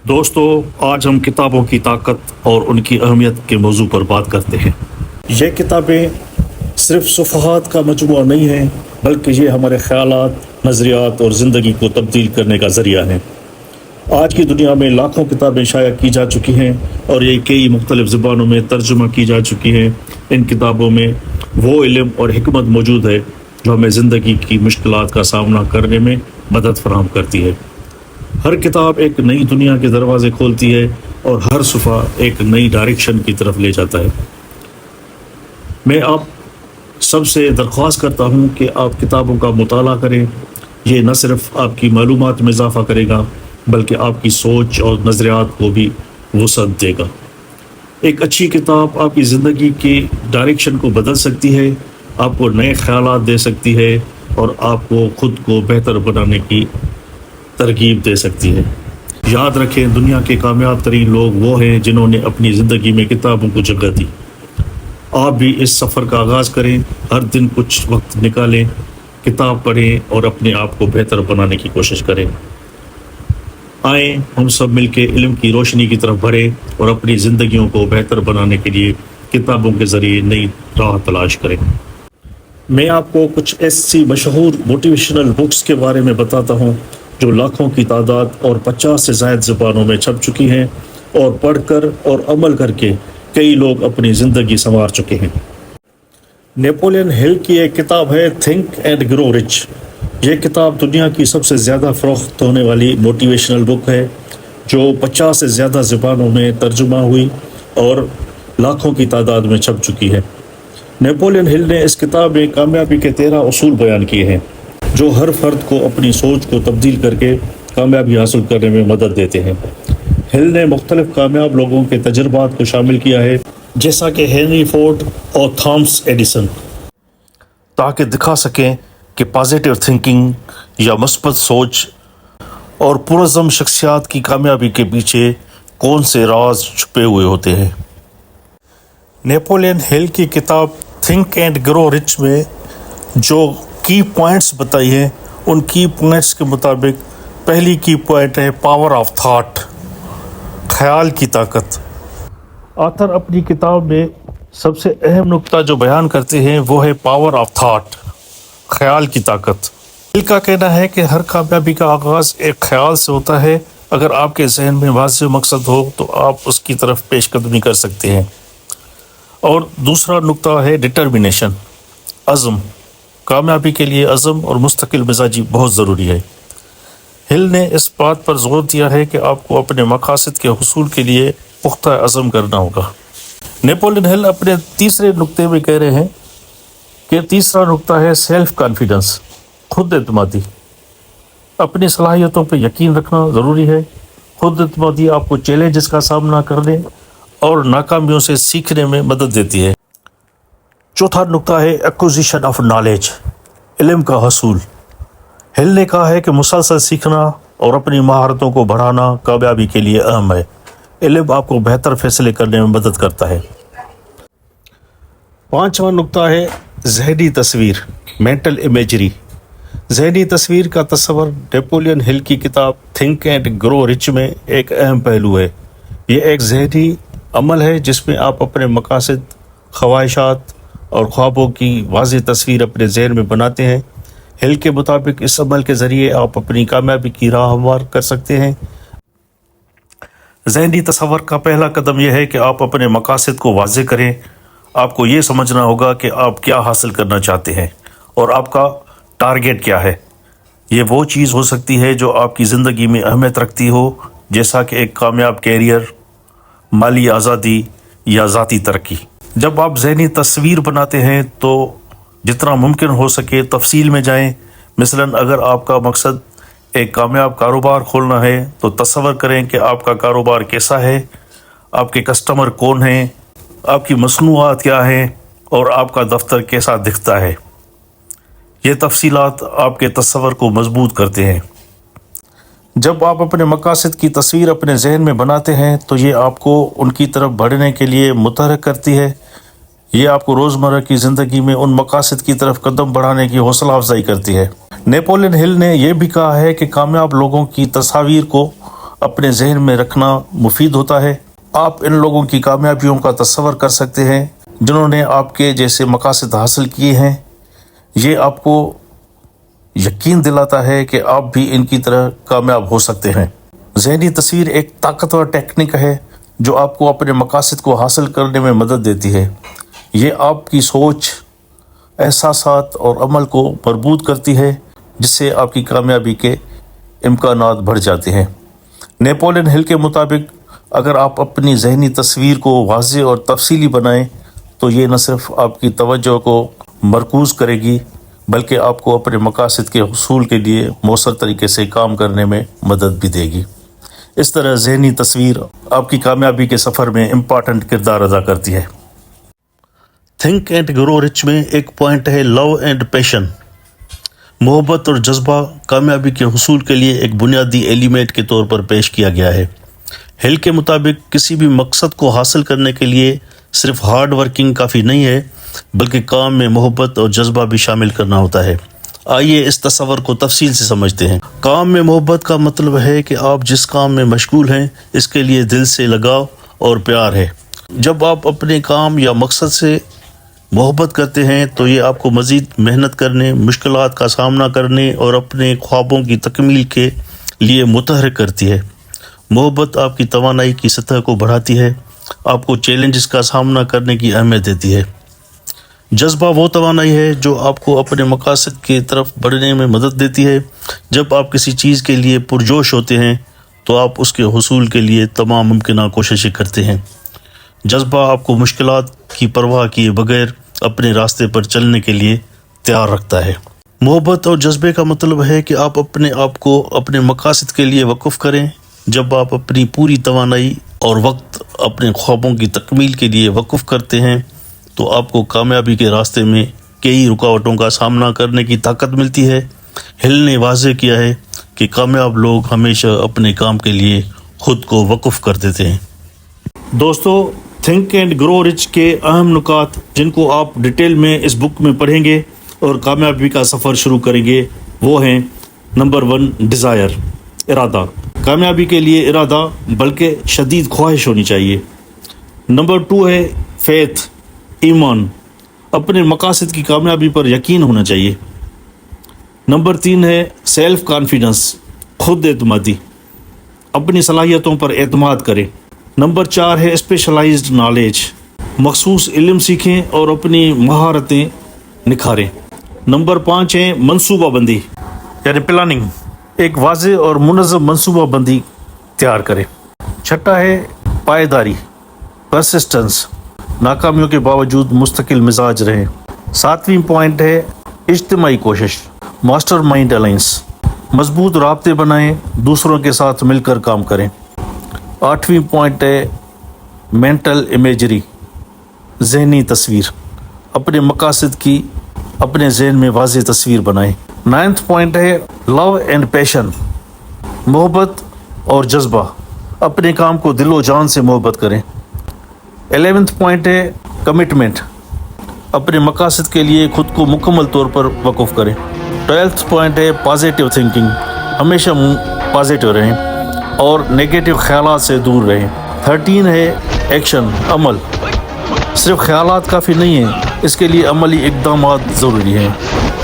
دوستو، آج ہم کتابوں کی طاقت اور ان کی اہمیت کے موضوع پر بات کرتے ہیں۔ یہ کتابیں صرف صفحات کا مجموعہ نہیں ہیں، بلکہ یہ ہمارے خیالات، نظریات اور زندگی کو تبدیل کرنے کا ذریعہ ہیں۔ آج کی دنیا میں لاکھوں کتابیں شائع کی جا چکی ہیں اور یہ کئی مختلف زبانوں میں ترجمہ کی جا چکی ہیں۔ ان کتابوں میں وہ علم اور حکمت موجود ہے جو ہمیں زندگی کی مشکلات کا سامنا کرنے میں مدد فراہم کرتی ہے۔ ہر کتاب ایک نئی دنیا کے دروازے کھولتی ہے اور ہر صفحہ ایک نئی ڈائریکشن کی طرف لے جاتا ہے۔ میں آپ سب سے درخواست کرتا ہوں کہ آپ کتابوں کا مطالعہ کریں۔ یہ نہ صرف آپ کی معلومات میں اضافہ کرے گا بلکہ آپ کی سوچ اور نظریات کو بھی وسعت دے گا۔ ایک اچھی کتاب آپ کی زندگی کی ڈائریکشن کو بدل سکتی ہے، آپ کو نئے خیالات دے سکتی ہے اور آپ کو خود کو بہتر بنانے کی ترغیب دے سکتی ہے۔ یاد رکھیں، دنیا کے کامیاب ترین لوگ وہ ہیں جنہوں نے اپنی زندگی میں کتابوں کو جگہ دی۔ آپ بھی اس سفر کا آغاز کریں، ہر دن کچھ وقت نکالیں، کتاب پڑھیں اور اپنے آپ کو بہتر بنانے کی کوشش کریں۔ آئیں ہم سب مل کے علم کی روشنی کی طرف بڑھیں اور اپنی زندگیوں کو بہتر بنانے کے لیے کتابوں کے ذریعے نئی راہ تلاش کریں۔ میں آپ کو کچھ ایسی مشہور موٹیویشنل بکس کے بارے میں بتاتا ہوں جو لاکھوں کی تعداد اور 50 سے زائد زبانوں میں چھپ چکی ہیں اور پڑھ کر اور عمل کر کے کئی لوگ اپنی زندگی سنوار چکے ہیں۔ نیپولین ہل کی ایک کتاب ہے تھنک اینڈ گرو رچ۔ یہ کتاب دنیا کی سب سے زیادہ فروخت ہونے والی موٹیویشنل بک ہے جو 50 سے زیادہ زبانوں میں ترجمہ ہوئی اور لاکھوں کی تعداد میں چھپ چکی ہے۔ نیپولین ہل نے اس کتاب میں کامیابی کے 13 اصول بیان کیے ہیں جو ہر فرد کو اپنی سوچ کو تبدیل کر کے کامیابی حاصل کرنے میں مدد دیتے ہیں۔ ہل نے مختلف کامیاب لوگوں کے تجربات کو شامل کیا ہے، جیسا کہ ہنری فورڈ اور تھامس ایڈیسن، تاکہ دکھا سکیں کہ پازیٹیو تھنکنگ یا مثبت سوچ اور پرعزم شخصیات کی کامیابی کے پیچھے کون سے راز چھپے ہوئے ہوتے ہیں۔ نیپولین ہل کی کتاب تھنک اینڈ گرو رچ میں جو کی پوائنٹس بتائی ہیں، ان کی پوائنٹس کے مطابق پہلی کی پوائنٹ ہے پاور آف تھاٹ، خیال کی طاقت۔ آتھر اپنی کتاب میں سب سے اہم نقطہ جو بیان کرتے ہیں وہ ہے پاور آف تھاٹ، خیال کی طاقت۔ ہل کا کہنا ہے کہ ہر کامیابی کا آغاز ایک خیال سے ہوتا ہے۔ اگر آپ کے ذہن میں واضح مقصد ہو تو آپ اس کی طرف پیش قدمی کر سکتے ہیں۔ اور دوسرا نقطہ ہے ڈٹرمنیشن، عزم۔ کامیابی کے لیے عزم اور مستقل مزاجی بہت ضروری ہے۔ ہل نے اس بات پر زور دیا ہے کہ آپ کو اپنے مقاصد کے حصول کے لیے پختہ عزم کرنا ہوگا۔ نیپولین ہل اپنے تیسرے نقطے میں کہہ رہے ہیں کہ تیسرا نقطہ ہے سیلف کانفیڈنس، خود اعتمادی۔ اپنی صلاحیتوں پہ یقین رکھنا ضروری ہے۔ خود اعتمادی آپ کو چیلنجز کا سامنا کرنے اور ناکامیوں سے سیکھنے میں مدد دیتی ہے۔ چوتھا نقطہ ہے ایکوزیشن آف نالج، علم کا حصول۔ ہل نے کہا ہے کہ مسلسل سیکھنا اور اپنی مہارتوں کو بڑھانا کامیابی کے لیے اہم ہے۔ علم آپ کو بہتر فیصلے کرنے میں مدد کرتا ہے۔ پانچواں نقطہ ہے ذہنی تصویر، مینٹل امیجری۔ ذہنی تصویر کا تصور نیپولین ہل کی کتاب تھنک اینڈ گرو رچ میں ایک اہم پہلو ہے۔ یہ ایک ذہنی عمل ہے جس میں آپ اپنے مقاصد، خواہشات اور خوابوں کی واضح تصویر اپنے ذہن میں بناتے ہیں۔ ہل کے مطابق اس عمل کے ذریعے آپ اپنی کامیابی کی راہ ہموار کر سکتے ہیں۔ ذہنی تصور کا پہلا قدم یہ ہے کہ آپ اپنے مقاصد کو واضح کریں۔ آپ کو یہ سمجھنا ہوگا کہ آپ کیا حاصل کرنا چاہتے ہیں اور آپ کا ٹارگیٹ کیا ہے۔ یہ وہ چیز ہو سکتی ہے جو آپ کی زندگی میں اہمیت رکھتی ہو، جیسا کہ ایک کامیاب کیریئر، مالی آزادی یا ذاتی ترقی۔ جب آپ ذہنی تصویر بناتے ہیں تو جتنا ممکن ہو سکے تفصیل میں جائیں۔ مثلاً اگر آپ کا مقصد ایک کامیاب کاروبار کھولنا ہے تو تصور کریں کہ آپ کا کاروبار کیسا ہے، آپ کے کسٹمر کون ہیں، آپ کی مصنوعات کیا ہیں اور آپ کا دفتر کیسا دکھتا ہے۔ یہ تفصیلات آپ کے تصور کو مضبوط کرتے ہیں۔ جب آپ اپنے مقاصد کی تصویر اپنے ذہن میں بناتے ہیں تو یہ آپ کو ان کی طرف بڑھنے کے لیے متحرک کرتی ہے۔ یہ آپ کو روزمرہ کی زندگی میں ان مقاصد کی طرف قدم بڑھانے کی حوصلہ افزائی کرتی ہے۔ نیپولین ہل نے یہ بھی کہا ہے کہ کامیاب لوگوں کی تصاویر کو اپنے ذہن میں رکھنا مفید ہوتا ہے۔ آپ ان لوگوں کی کامیابیوں کا تصور کر سکتے ہیں جنہوں نے آپ کے جیسے مقاصد حاصل کیے ہیں۔ یہ آپ کو یقین دلاتا ہے کہ آپ بھی ان کی طرح کامیاب ہو سکتے ہیں۔ ذہنی تصویر ایک طاقتور ٹیکنیک ہے جو آپ کو اپنے مقاصد کو حاصل کرنے میں مدد دیتی ہے۔ یہ آپ کی سوچ، احساسات اور عمل کو مربوط کرتی ہے، جس سے آپ کی کامیابی کے امکانات بڑھ جاتے ہیں۔ نیپولین ہل کے مطابق اگر آپ اپنی ذہنی تصویر کو واضح اور تفصیلی بنائیں تو یہ نہ صرف آپ کی توجہ کو مرکوز کرے گی بلکہ آپ کو اپنے مقاصد کے حصول کے لیے مؤثر طریقے سے کام کرنے میں مدد بھی دے گی۔ اس طرح ذہنی تصویر آپ کی کامیابی کے سفر میں امپارٹنٹ کردار ادا کرتی ہے۔ تھنک اینڈ گرو رچ میں ایک پوائنٹ ہے لو اینڈ پیشن۔ محبت اور جذبہ کامیابی کے حصول کے لیے ایک بنیادی ایلیمنٹ کے طور پر پیش کیا گیا ہے۔ ہل کے مطابق کسی بھی مقصد کو حاصل کرنے کے لیے صرف ہارڈ ورکنگ کافی نہیں ہے بلکہ کام میں محبت اور جذبہ بھی شامل کرنا ہوتا ہے۔ آئیے اس تصور کو تفصیل سے سمجھتے ہیں۔ کام میں محبت کا مطلب ہے کہ آپ جس کام میں مشغول ہیں اس کے لیے دل سے لگاؤ اور پیار ہے۔ جب آپ اپنے کام یا مقصد سے محبت کرتے ہیں تو یہ آپ کو مزید محنت کرنے، مشکلات کا سامنا کرنے اور اپنے خوابوں کی تکمیل کے لیے متحرک کرتی ہے۔ محبت آپ کی توانائی کی سطح کو بڑھاتی ہے، آپ کو چیلنجز کا سامنا کرنے کی اہمیت دیتی ہے۔ جذبہ وہ توانائی ہے جو آپ کو اپنے مقاصد کی طرف بڑھنے میں مدد دیتی ہے۔ جب آپ کسی چیز کے لیے پرجوش ہوتے ہیں تو آپ اس کے حصول کے لیے تمام ممکنہ کوششیں کرتے ہیں۔ جذبہ آپ کو مشکلات کی پرواہ کیے بغیر اپنے راستے پر چلنے کے لیے تیار رکھتا ہے۔ محبت اور جذبے کا مطلب ہے کہ آپ اپنے آپ کو اپنے مقاصد کے لیے وقف کریں۔ جب آپ اپنی پوری توانائی اور وقت اپنے خوابوں کی تکمیل کے لیے وقف کرتے ہیں تو آپ کو کامیابی کے راستے میں کئی رکاوٹوں کا سامنا کرنے کی طاقت ملتی ہے۔ ہل نے واضح کیا ہے کہ کامیاب لوگ ہمیشہ اپنے کام کے لیے خود کو وقف کر دیتے ہیں۔ دوستو، تھنک اینڈ گرو رچ کے اہم نکات جن کو آپ ڈیٹیل میں اس بک میں پڑھیں گے اور کامیابی کا سفر شروع کریں گے وہ ہیں: نمبر 1، ڈیزائر، ارادہ۔ کامیابی کے لیے ارادہ بلکہ شدید خواہش ہونی چاہیے۔ نمبر 2 ہے فیتھ، ایمان، اپنے مقاصد کی کامیابی پر یقین ہونا چاہیے۔ نمبر 3 ہے سیلف کانفیڈنس، خود اعتمادی، اپنی صلاحیتوں پر اعتماد کریں۔ نمبر 4 ہے اسپیشلائزڈ نالج، مخصوص علم سیکھیں اور اپنی مہارتیں نکھاریں۔ نمبر 5 ہے منصوبہ بندی یعنی پلاننگ، ایک واضح اور منظم منصوبہ بندی تیار کریں۔ چھٹا ہے پائیداری، پرسسٹنس، ناکامیوں کے باوجود مستقل مزاج رہیں۔ 7ویں پوائنٹ ہے اجتماعی کوشش، ماسٹر مائنڈ الائنس، مضبوط رابطے بنائیں، دوسروں کے ساتھ مل کر کام کریں۔ 8ویں پوائنٹ ہے مینٹل امیجری، ذہنی تصویر، اپنے مقاصد کی اپنے ذہن میں واضح تصویر بنائیں۔ 9ویں پوائنٹ ہے لو اینڈ پیشن، محبت اور جذبہ، اپنے کام کو دل و جان سے محبت کریں۔ 11ویں پوائنٹ ہے کمٹمنٹ، اپنے مقاصد کے لیے خود کو مکمل طور پر وقف کریں۔ 12ویں پوائنٹ ہے پازیٹیو تھنکنگ، ہمیشہ پازیٹیو رہیں اور نیگیٹو خیالات سے دور رہیں۔ 13 ہے ایکشن، عمل، صرف خیالات کافی نہیں ہیں، اس کے لیے عملی اقدامات ضروری ہیں۔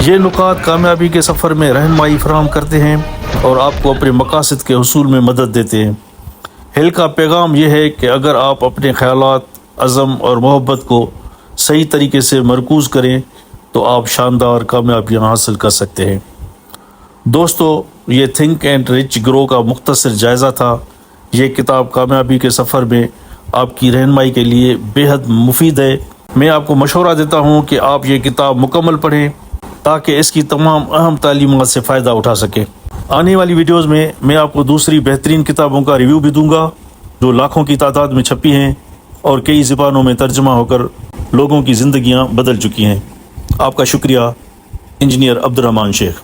یہ نکات کامیابی کے سفر میں رہنمائی فراہم کرتے ہیں اور آپ کو اپنے مقاصد کے حصول میں مدد دیتے ہیں۔ ہل کا پیغام یہ ہے کہ اگر آپ اپنے خیالات، عزم اور محبت کو صحیح طریقے سے مرکوز کریں تو آپ شاندار کامیابیاں حاصل کر سکتے ہیں۔ دوستو، یہ تھنک اینڈ رچ گرو کا مختصر جائزہ تھا۔ یہ کتاب کامیابی کے سفر میں آپ کی رہنمائی کے لیے بے حد مفید ہے۔ میں آپ کو مشورہ دیتا ہوں کہ آپ یہ کتاب مکمل پڑھیں تاکہ اس کی تمام اہم تعلیمات سے فائدہ اٹھا سکیں۔ آنے والی ویڈیوز میں آپ کو دوسری بہترین کتابوں کا ریویو بھی دوں گا جو لاکھوں کی تعداد میں چھپی ہیں اور کئی زبانوں میں ترجمہ ہو کر لوگوں کی زندگیاں بدل چکی ہیں۔ آپ کا شکریہ، انجینئر عبدالرحمان شیخ۔